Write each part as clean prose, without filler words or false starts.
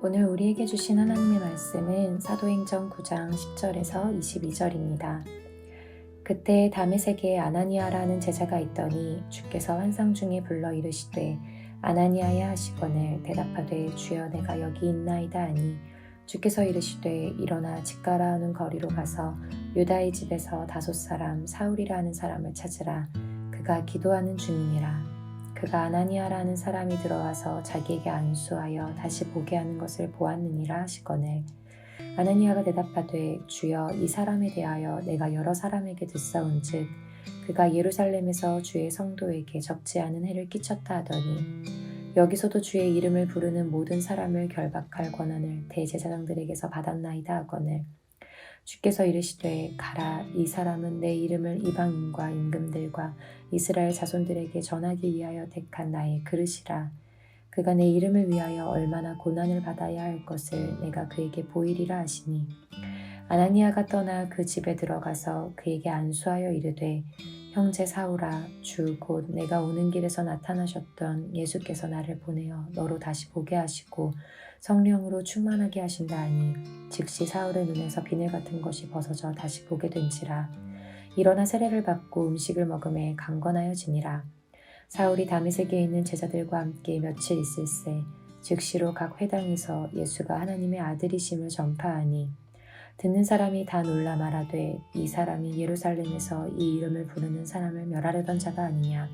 오늘 우리에게 주신 하나님의 말씀은 사도행전 9장 10절에서 22절입니다. 그때 다메섹에 아나니아라는 제자가 있더니 주께서 환상 중에 불러 이르시되 아나니아야 하시거늘 대답하되 주여 내가 여기 있나이다 하니 주께서 이르시되 일어나 집가라 하는 거리로 가서 유다의 집에서 다섯 사람 사울이라 하는 사람을 찾으라. 그가 기도하는 중이니라. 그가 아나니아라는 사람이 들어와서 자기에게 안수하여 다시 보게 하는 것을 보았느니라 하시거늘 아나니아가 대답하되 주여 이 사람에 대하여 내가 여러 사람에게 듣사온즉 그가 예루살렘에서 주의 성도에게 적지 않은 해를 끼쳤다 하더니 여기서도 주의 이름을 부르는 모든 사람을 결박할 권한을 대제사장들에게서 받았나이다 하거늘 주께서 이르시되 가라. 이 사람은 내 이름을 이방인과 임금들과 이스라엘 자손들에게 전하기 위하여 택한 나의 그릇이라. 그가 내 이름을 위하여 얼마나 고난을 받아야 할 것을 내가 그에게 보이리라 하시니 아나니아가 떠나 그 집에 들어가서 그에게 안수하여 이르되 형제 사울아 주 곧 내가 오는 길에서 나타나셨던 예수께서 나를 보내어 너로 다시 보게 하시고 성령으로 충만하게 하신다 하니 즉시 사울의 눈에서 비늘 같은 것이 벗어져 다시 보게 된지라. 일어나 세례를 받고 음식을 먹음에 강건하여지니라. 사울이 다메섹에 있는 제자들과 함께 며칠 있을새 즉시로 각 회당에서 예수가 하나님의 아들이심을 전파하니 듣는 사람이 다 놀라 말하되 이 사람이 예루살렘에서 이 이름을 부르는 사람을 멸하려던 자가 아니냐.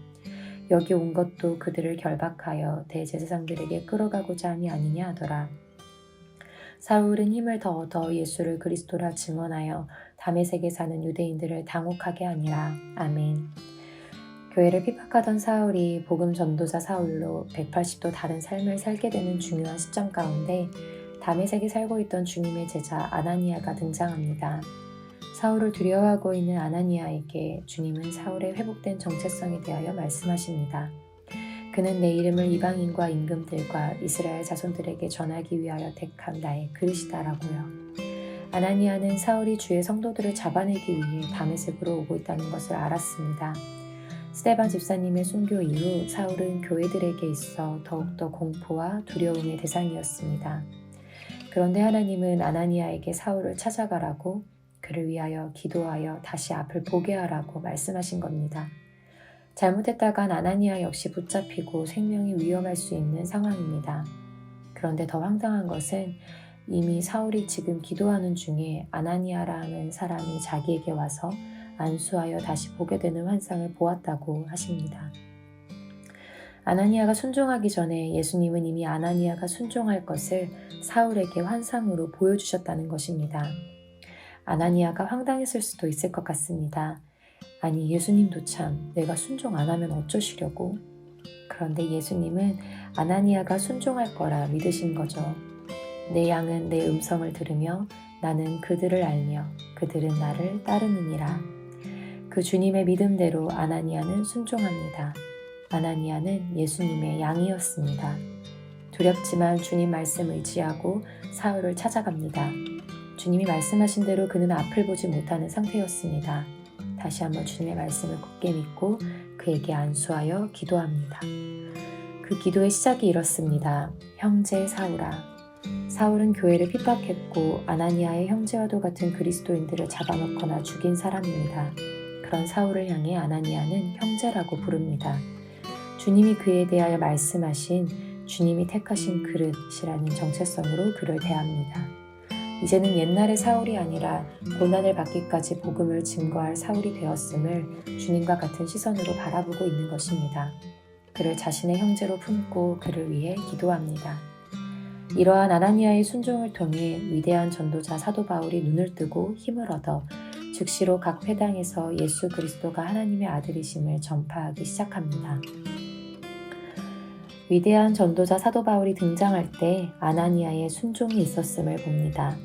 여기 온 것도 그들을 결박하여 대제사장들에게 끌어가고자 함이 아니냐 하더라. 사울은 힘을 더 얻어 예수를 그리스도라 증언하여 다메섹에 사는 유대인들을 당혹하게 하니라. 아멘. 교회를 핍박하던 사울이 복음 전도자 사울로 180도 다른 삶을 살게 되는 중요한 시점 가운데 다메섹에 살고 있던 주님의 제자 아나니아가 등장합니다. 사울을 두려워하고 있는 아나니아에게 주님은 사울의 회복된 정체성에 대하여 말씀하십니다. 그는 내 이름을 이방인과 임금들과 이스라엘 자손들에게 전하기 위하여 택한 나의 그릇이다라고요. 아나니아는 사울이 주의 성도들을 잡아내기 위해 다메섹으로 오고 있다는 것을 알았습니다. 스데반 집사님의 순교 이후 사울은 교회들에게 있어 더욱더 공포와 두려움의 대상이었습니다. 그런데 하나님은 아나니아에게 사울을 찾아가라고 그를 위하여 기도하여 다시 앞을 보게 하라고 말씀하신 겁니다. 잘못했다간 아나니아 역시 붙잡히고 생명이 위험할 수 있는 상황입니다. 그런데 더 황당한 것은 이미 사울이 지금 기도하는 중에 아나니아라는 사람이 자기에게 와서 안수하여 다시 보게 되는 환상을 보았다고 하십니다. 아나니아가 순종하기 전에 예수님은 이미 아나니아가 순종할 것을 사울에게 환상으로 보여주셨다는 것입니다. 아나니아가 황당했을 수도 있을 것 같습니다. 아니 예수님도 참 내가 순종 안 하면 어쩌시려고? 그런데 예수님은 아나니아가 순종할 거라 믿으신 거죠. 내 양은 내 음성을 들으며 나는 그들을 알며 그들은 나를 따르느니라. 그 주님의 믿음대로 아나니아는 순종합니다. 아나니아는 예수님의 양이었습니다. 두렵지만 주님 말씀 의지하고 사울을 찾아갑니다. 주님이 말씀하신 대로 그는 앞을 보지 못하는 상태였습니다. 다시 한번 주님의 말씀을 굳게 믿고 그에게 안수하여 기도합니다. 그 기도의 시작이 이렇습니다. 형제 사울아. 사울은 교회를 핍박했고 아나니아의 형제와도 같은 그리스도인들을 잡아먹거나 죽인 사람입니다. 그런 사울을 향해 아나니아는 형제라고 부릅니다. 주님이 그에 대하여 말씀하신 주님이 택하신 그릇이라는 정체성으로 그를 대합니다. 이제는 옛날의 사울이 아니라 고난을 받기까지 복음을 증거할 사울이 되었음을 주님과 같은 시선으로 바라보고 있는 것입니다. 그를 자신의 형제로 품고 그를 위해 기도합니다. 이러한 아나니아의 순종을 통해 위대한 전도자 사도 바울이 눈을 뜨고 힘을 얻어 즉시로 각 회당에서 예수 그리스도가 하나님의 아들이심을 전파하기 시작합니다. 위대한 전도자 사도 바울이 등장할 때 아나니아의 순종이 있었음을 봅니다.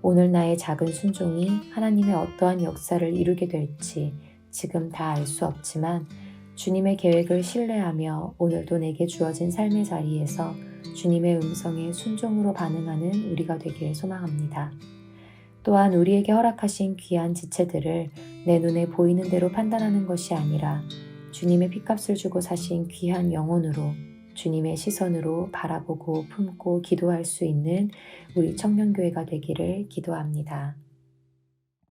오늘 나의 작은 순종이 하나님의 어떠한 역사를 이루게 될지 지금 다 알 수 없지만 주님의 계획을 신뢰하며 오늘도 내게 주어진 삶의 자리에서 주님의 음성에 순종으로 반응하는 우리가 되길 소망합니다. 또한 우리에게 허락하신 귀한 지체들을 내 눈에 보이는 대로 판단하는 것이 아니라 주님의 핏값을 주고 사신 귀한 영혼으로 주님의 시선으로 바라보고 품고 기도할 수 있는 우리 청년교회가 되기를 기도합니다.